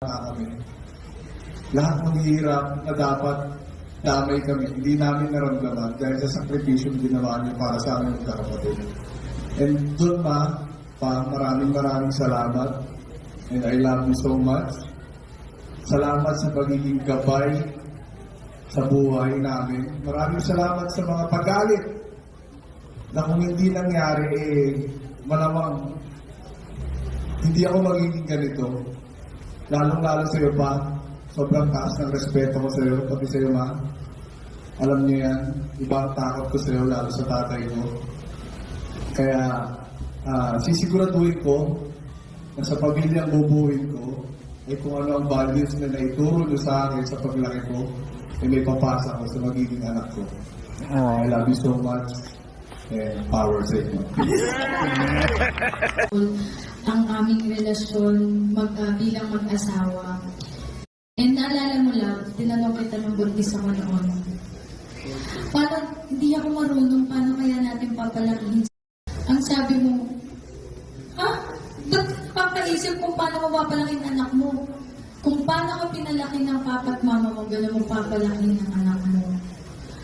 kami. Lahat ng hirap na dapat damay kami, hindi namin naramdaman dahil sa sakripisyong ginawa niyo para sa aming magkakapatid. And doon maraming salamat. And I love you so much. Salamat sa pagiging gabay sa buhay namin. Maraming salamat sa mga paggalit na kung hindi nangyari, malamang hindi ako magiging ganito. Lalong-lalo sa iyo pa, sobrang taas ng respeto ko sa iyo, pati sa iyo ma. Alam niyo yan, iba ang takot ko sa iyo, lalo sa tatay ko. Kaya sisiguraduhin ko na sa pamilyang bubuhin ko, kung ano ang values na naituro niyo sa akin sa paglaki ko, may papasa ko sa magiging anak ko. I love you so much. And power sa inyo. Ang aming relasyon bilang mag-asawa. And naalala mo lang, tinanong kita ng buntis ako noon. Parang hindi ako marunong, paano kaya natin papalakihin? Ang sabi mo, ba't papaisip kung paano mo papalakihin anak mo? Kung paano ka pinalaki ng papa at mama mo, gano'n mo papalakihin ng anak mo.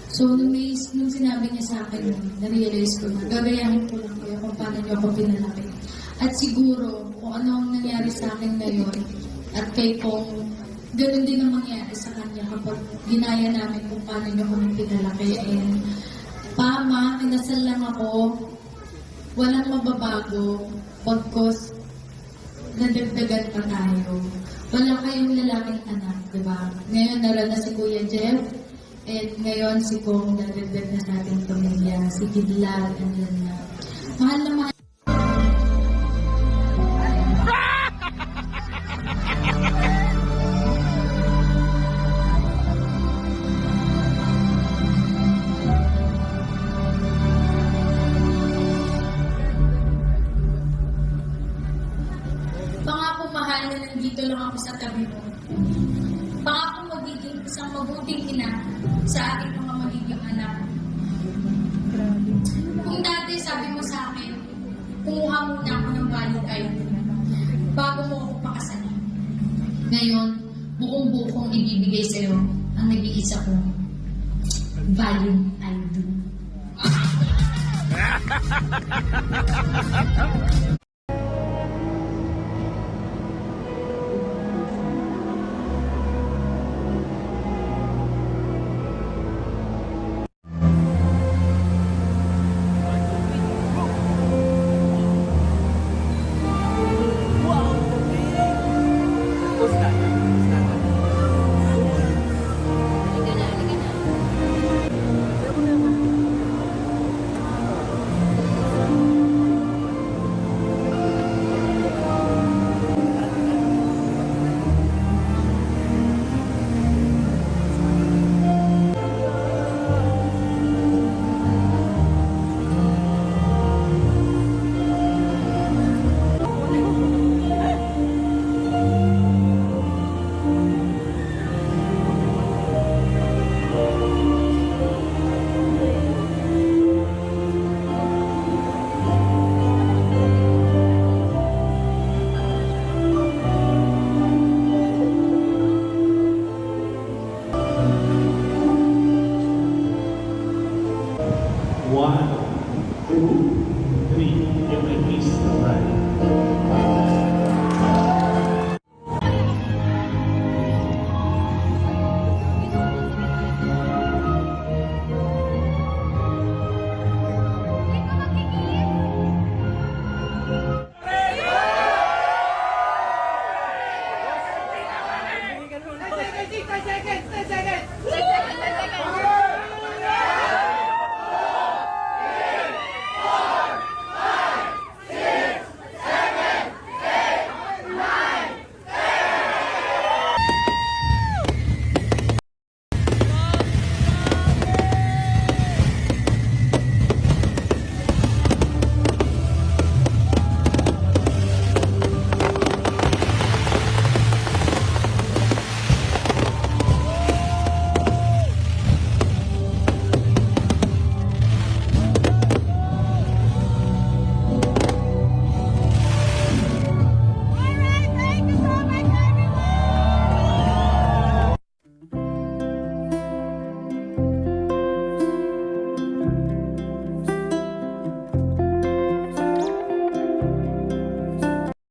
So, nung sinabi niya sa akin, na-realize ko na gagayahin ko lang kayo kung paano niyo ako pinalaki. At siguro, kung ano ang nangyari sa akin ngayon, at kay Kong, ganoon din ang mangyari sa kanya kapag ginaya namin kung paano niyo kami pinalaki. And, Pama, kinasal lang ako, walang mababago, pagkos nadagdagan pa tayo. Wala kayong lalaking anak, di ba? Ngayon, naroon na si Kuya Jeff, and ngayon si Kong nadagdag na sa ating pamilya, si Kidlat, and then mahal na mahal. Pangako mahal na nandito lang ako sa tabi mo. Pangako magiging isang mabuting ina sa aking mga magiging anak. Kung dati sabi mo sa akin, kumuha muna ako ng valid ID bago mo ako pakasalan. Ngayon, bukong-bukong ibibigay sa'yo ang nag-iisa kong valid ID. One, two, three. Give me peace. Right. Second.